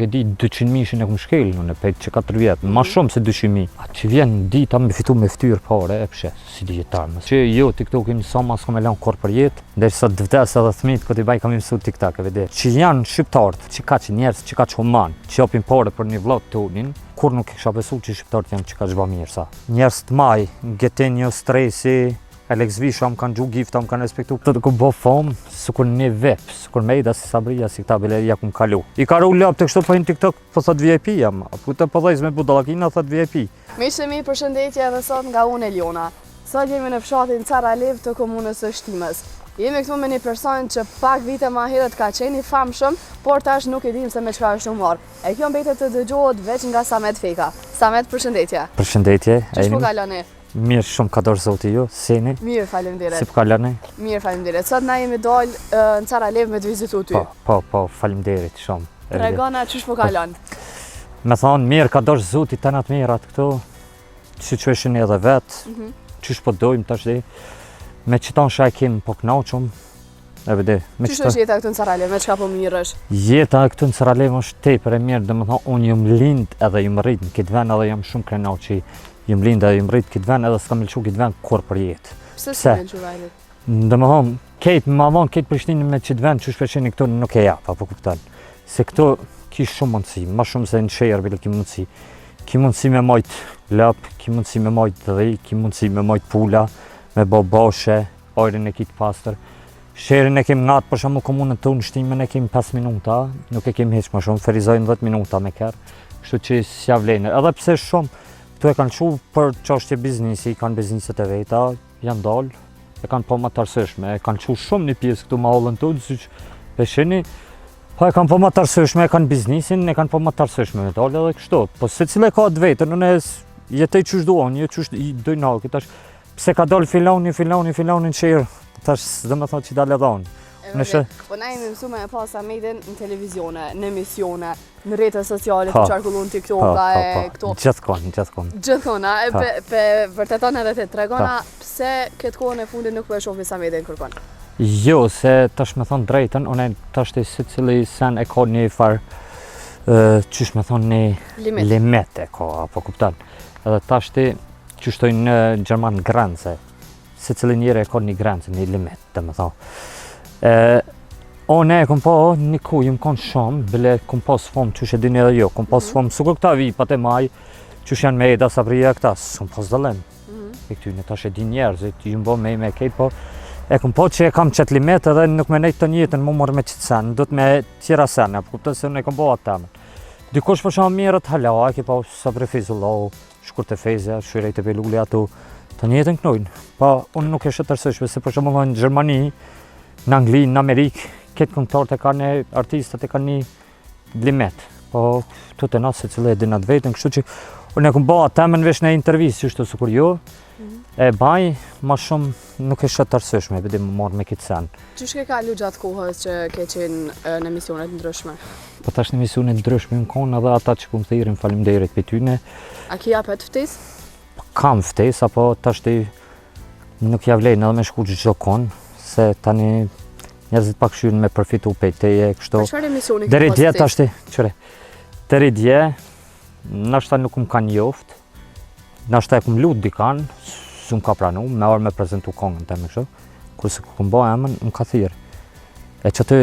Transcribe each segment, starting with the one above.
E di 200.000 e kum shkel unë pe 4 vjet, më shumë se 200.000. Atë që vjen dita me fitu me ftyrë pare, e pse si dietar. Që jo TikTokin sa mas kam lënë korr për jetë, ndërsa të vdes edhe fëmijët këtë i baj kam mësuar TikTok e vëde. Që janë shqiptarët, që kaq njerëz, që kaq human, që japin parë për një vlog tonin, kur nuk kisha besuar që shqiptarët janë që kaq bamirë sa. Njerëz të maj, getenjo stresi, Alex Visha më kanë gjuh gifta, më kanë respektu. Të ku bo fam, sukur një vep, sukur mejda si sabria, si këta beleria ku më kalu. I ka ru lap të kështu po në TikTok, po thot VIP jam, apo të përdhejz me budalakina, thot VIP. Miqtë mi, përshëndetje edhe sot nga unë Eliona. Sot jemi në fshatin Caralev të komunës së Shtimës. Jemi këtu me një person që pak vite ma herët ka qenë i famshëm, por tash nuk e dim se me çfarë është humor. E kjo mbetet të dëgjohet veç nga Samet Feka. Samet, përshëndetje. Përshëndetje. Ç'është po kaloni? Mirë shumë ka dorë zoti ju, seni. Mirë, faleminderit. Si po kaloni? Mirë, faleminderit. Sot na jemi dal në Caralev me të vizitu ty. Po, faleminderit shumë. Tregona ç'është po kalon. Me thonë, mirë ka dorë zoti të natë mirat këtu, që qëshin edhe vetë, qësh po dojmë tash dhe, me qiton shaj kemë po knaqëm, e vëde. Qësh është jeta këtu në Caralev, me çka po mirë është? Jeta këtu në Caralev është tepër e mirë, dhe me thonë, unë jam lind edhe jam rrit në këtë vend edhe jam shumë krenaq që jam lind edhe jam rrit këtë vend edhe s'kam lëshu këtë vend kur për jetë. Pse s'ke lëshu vajlit? Dhe me thonë, ketë ma vonë ketë Prishtinë me këtë vend që shpeshini këtu nuk e jap, apo kupton. Se këtu kish shumë mundësi, ma shumë se në Sherbil ki mundësi. Ki mundësi me majt lëp, ki mundësi me majt dhej, ki mundësi me majt pula, me bo boshe, ajrin e kitë pastër. Sherin e kem ngatë, për shumë komunën të unë Shtimën e kem 5 minuta, nuk e kem heq ma shumë, ferizojnë 10 minuta me kërë, kështu që s'ja vlenë. Edhe pse shumë, këtu e kanë qu për çështje biznesi, kanë bizneset e veta, janë dalë, e kanë po më të arsëshme, e kanë qu shumë një pjesë këtu ma hollën të, si që peshini, po e kanë po më të arsëshme, e kanë biznesin, e kanë po më të arsëshme me dalë edhe kështu. Po se cile ka të vetën, unë jetoj qysh duon, jo qysh i dojnall, këtash, pse ka dalë filoni në qërë, tash dhe me thonë që dalë edhe unë. Po na jemi mësu me pas Sametin në televizione, në emisione, në rrjete sociale, të qarkullon TikTok-a e këto. Gjithkon. Gjithkon, pe vërteton edhe të tregona, pse këtë kohën e fundit nuk po e shohim Sametin kërkon? Jo, se tash me thonë drejten, unë tash të si cili sen e ka një farë, qysh me thonë një limit e ka, apo kuptan. Edhe tash të qyshtoj në Gjerman grenze, si cili njëre e ka një grenze, një limit, dhe me thonë. Unë e kom po një ku, jëm konë shumë, bile kom pas fomë qysh e dini edhe jo, kom pas fomë, sukur këta vipat e maj, qysh janë me Eda Sabria këta, s'kom pas dëlem. E këtyne tash e di njerëzit, jëm bo me kejt, po e kom po që e kam qëtë limit edhe nuk me nejtë të njëtën më mërë me qëtë sen, do të me tjera sen, apo kuptën se unë e kom bo atë temen. Dikush për shumë mirët hala, e ke pa Sabri Fizullahu, shkur të Fejze, Shyrej të Beluli ato, të njëtën knojnë. Pa unë nuk e shë tërsëshme, se për shumë në Gjermani, në Angli, në Amerikë, këtë këngëtarët e ka një artistët e ka një limit. Po, të të nasë se cilë e dinat vetën, kështu që unë e këmë bëha temen vesh në intervjisë, që shtu sukur jo, e baj, ma shumë nuk e shëtë arsëshme, vedi më marrë me këtë sen. Qysh ke kalu gjatë kohës që ke qenë në emisionet ndryshme? Po tash në emisionet ndryshme në konë edhe ata që këmë thirin faleminderit për tyne. A ki japet ftes? Kam ftes, apo tash të nuk javlejnë edhe me shku çdo konë, se tani njerëzit pak shyrën me përfitu pejteje, kështu. Për çfarë emisioni deri dje tash ti, qëre. Deri dje, nashta nuk më kanë njoft, nashta e kum lut dikan, s'm ka pranu, me orë me prezentu kongën te me kështu, kurse ku kum bo emën, më ka thirë. E që të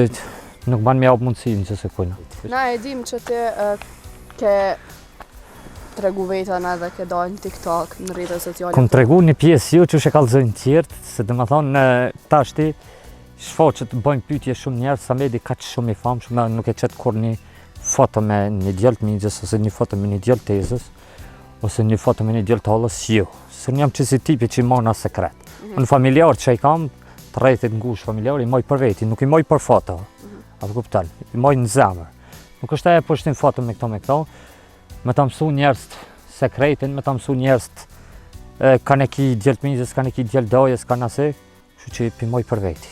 nuk ban me japë mundësi në që se kujna. Na e dim që ti ke tregu vetën edhe ke dalë në TikTok, në rrjete sociale. Kom tregu një pjesë ju që shë kallëzojnë tjertë, se dhe më thonë tash ti shfaqet të bëjmë pyetje shumë njerëz, Samedi ka që shumë i famshëm, nuk e qetë kur një foto me një djallë të migjës, ose një foto me një djallë të tezës, ose një foto me një djallë të hollës, jo. Se unë jam që si tipi që i mona sekret. Unë familjar që i kam, të rrejtit ngush familjar, i moj për veti, nuk i moj për foto. Apo kupton, i moj në zemër. Nuk është e poshtin foto me këto, me ta mësu njerëz sekretin, me ta mësu njerëz kanë e ki djallë të migjës, kanë e ki djallë dojes, kanë ase, që që i pimoj për veti.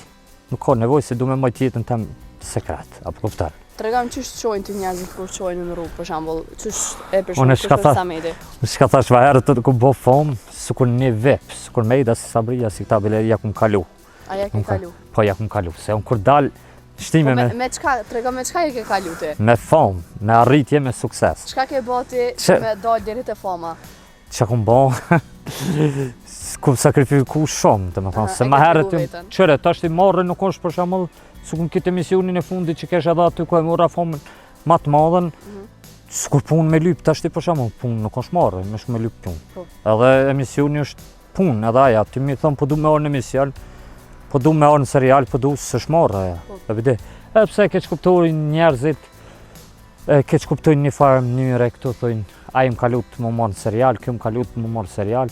Nuk ka nevoj se du me moj tjetën tem sekret, apo kuptar. Tregam qysh qojnë të njerëzit kur qojnë në rrugë, për shembull, qysh e përshkruaj Samedi. Unë shka thash vaherët të ku bo fomë, sukur një vep, sukur mejda si sabria, si këta beleria ku më kalu. A ja ke kalu? Po ja ku më kalu, se unë kur dal Shtime me çka, trego me çka je ke kalu ti? me famë, me arritje, me sukses. Çka ke bati Që- me dalë deri te fama? Që kom bo, kum sakrifiku shumë, të më thonë, Aha, se e ma ke herët, tregu veten. qëre, ta është i marrë nuk është për shemull, s'kum këtë emisionin e fundit që kesh edhe aty ku e mora famën ma të madhen, s'kur punë me lyp, ta është i për shemull, punë nuk është marrë, me shme lyp punë. Po. Edhe emisioni është punë, edhe aja, ti mi thonë, po du me orë në emision, po du me orë në serial, po du s'është marrë aja, Po. e vidi. E pse keq kuptojnë njerëzit, keq kuptojnë një farë mënyre, këtu thojnë, a im kalut më marrë në serial, kjo më kalut më marrë serial,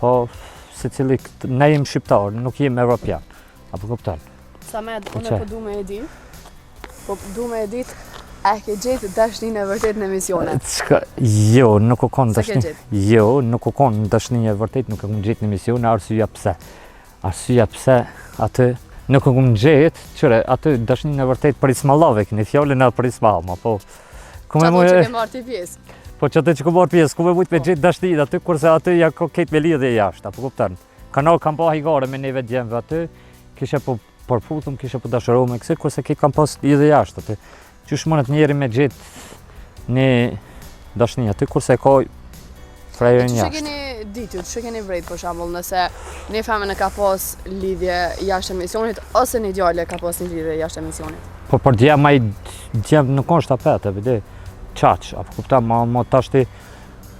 po se cili, ne jem shqiptar, nuk jem evropian, apo kupton? Samet, Po unë që? po du me e di, po du me e dit, a ke gjetë dashnin e vërtet në emisione? Jo, nuk u konë Sa ke dashni. Jo, nuk u konë dashni e vërtet, nuk e kom gjetë në emisione, arsyeja pse. Arsyeja pse aty nuk e kom gjetë, qëre, aty dashnin e vërtet për Ismallave, këni fjallin edhe për Ismallama, po. Kume Qato mu që ke marrë ti pjesë? Po që aty që ku marrë pjesë, ku me mujtë me Po. gjetë dashnin aty, kurse aty ja ko ketë me lidhje jashtë, apo kupton? Kanal kam pa hajgare me neve djemve aty, kishe po përputhum, kishe po dashurohu me kësi, kurse ketë kam pas lidhje jashtë aty. Qysh mënet njeri me gjetë një dashni aty, kurse ka frejrën Që jashtë. keni ditur, që keni vrejt për shembull, nëse një femën e ka pas lidhje jashtë emisionit, ose një djale ka pas një lidhje jashtë emisionit? Po për djema i djemë nuk është apet, e vidi, qaq, apo kupta, ma tashti,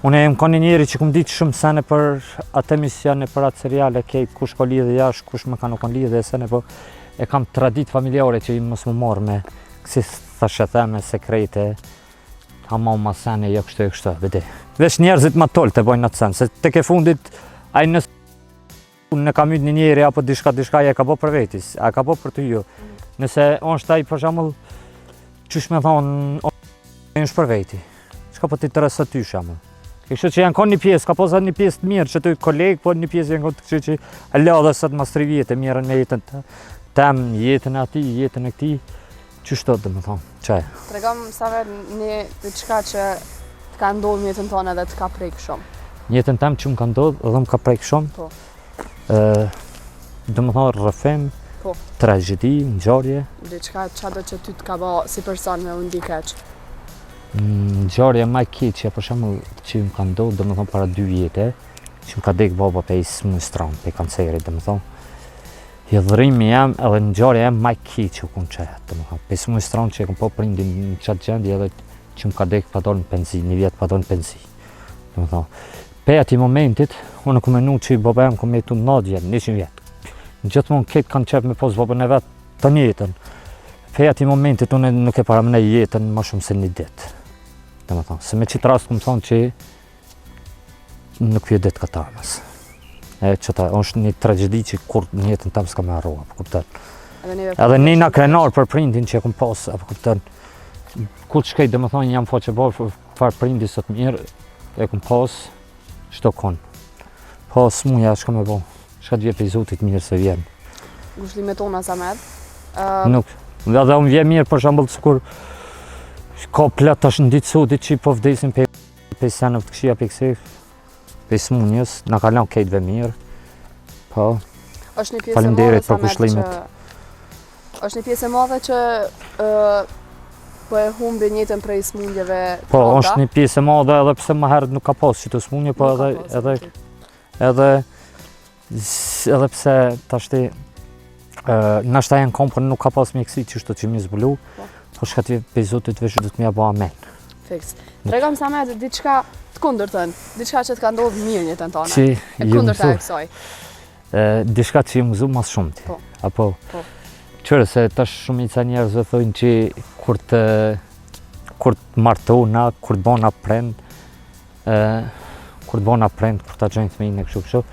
une më ka një njeri që kum ditë shumë sene për atë emisione, për atë seriale, kejt, kush ka lidhje jashtë, kush me ka nuk kanë lidhje sene, po e kam tradit familjare që i mos më marrë me kësi thashe theme, sekrete, ama ma sene, jo kështu e kështu, vidi. Vesh njerëzit ma tollë të bojnë atë sen, se të ke fundit, a i nësë unë në kam ytë një njeri, apo dishka e ka bo për vetis, a ka bo për të ju. Nëse është ai për shembull, qysh me thonë, është për veti, çka po t'i intereso ty shembull. Kështu që janë një pjesë, ka posat një pjesë të mirë që ty kolegë, po një pjesë janë kështu që e la dhe sot mas 3 vjetë, mirën me jetën tem, jetën e atij, jetën e këtij, qysh do të më thonë, çaj. Tregom Samet një diçka që të ka ndodhur në jetën tonë edhe të ka prek shumë. Jetën tem që më ka ndodhur edhe më ka prek shumë. Po. Do më thonë rrëfim, Po. tragjedi, ngjarje. Diçka çado që ty të ka bë si person me u ndi keq. Ngjarja më e keqe për shembull që më ka ndodhur, domethënë para 2 vjetë, që më ka dek baba pe smustron, pe kancerit, domethënë. Hidhrimi jam edhe ngjarja jam më e keqe ku çet, domethënë. Pe smustron që kam po prindin në çat gjendje edhe që më ka dek pa dalë në penzinë, një vjet pa dalë në penzinë. Domethënë, pe atij momentit unë kam menuar që baba jam kam jetu 90 vjet, 100 vjet. Gjithmonë këtë kanë qef me pos babën e vet të njëjtën. Pe atij momentit unë nuk e paramenaj jetën më shumë se një ditë. Domethënë, se me qitë rast këmë thonë që nuk vje ditë këtë armës. Qëta, është një tragjedi që kur në jetën tam s'ka me arru, apo kupton. Edhe një na krenar për prindin që e kom pas, apo kupton. Kur shkej, domethënë, jam faqe barë farë prindi sot mirë, e kom pas, shto konë. Po, s'muja, shka me bo, shka t'vje për Zotit mirë se vjen. Ngushëllimet tona Samet. Nuk, dhe unë vje mirë për shambull të kur ka plot tash në ditë sotit që po vdesin pe senëve të këshia pe kësi, pe smunjës, na ka lanë kejtve mirë, po. Është një pjesë e Faleminderit madhe për Samet kushlimet. që është një pjesë e madhe që po e humbi jetën prej smundjeve. Po, është një pjesë e madhe edhe pse më herët nuk ka pas që të smunje, po edhe pse tashti nashta janë kompën nuk ka pas mjekësi që shto që mi zbulu, po shka t've pe Zotit vesh do t'mja bo amen. Fiks. Tregom Samet diçka të kundërtën, diçka që të ka ndodhur mirë në jetën tonë. Që E kundërta e kësaj. diçka që ju mëzu mas shumë ti. Po. Apo, Po. qërë se tash shumica njerëzve thojnë që kur të martona, kur të bona prend, kur të bona prend, kur të gjojnë thminë e kështu,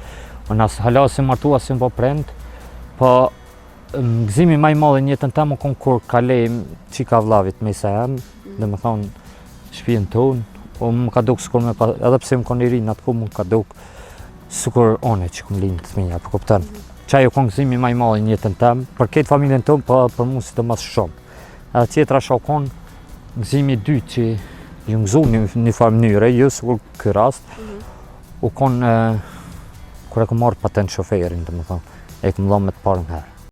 unë as hala si martu, as si më po prend, po gëzimi maj madhe në jetën temë kon kur kalej qika vllavit me sa jam, dhe më thonë shpijen tonë, o më ka duk s'kur me pa, edhe pse më kon i rinë atë ku më ka duk s'kur one që kom linë të thminja, po kupton. Qaj u kon gëzimi maj madhe në jetën temë, për këtë familjen tonë, po për mu si të mas shumë. Edhe tjetra shau kon gëzimi dytë që ju ngëzu një farë mënyre, jo s'kur ky rast, u kon kur e kom marrë patent shoferin, dhe më thonë, e kom dhënë me të parën herë.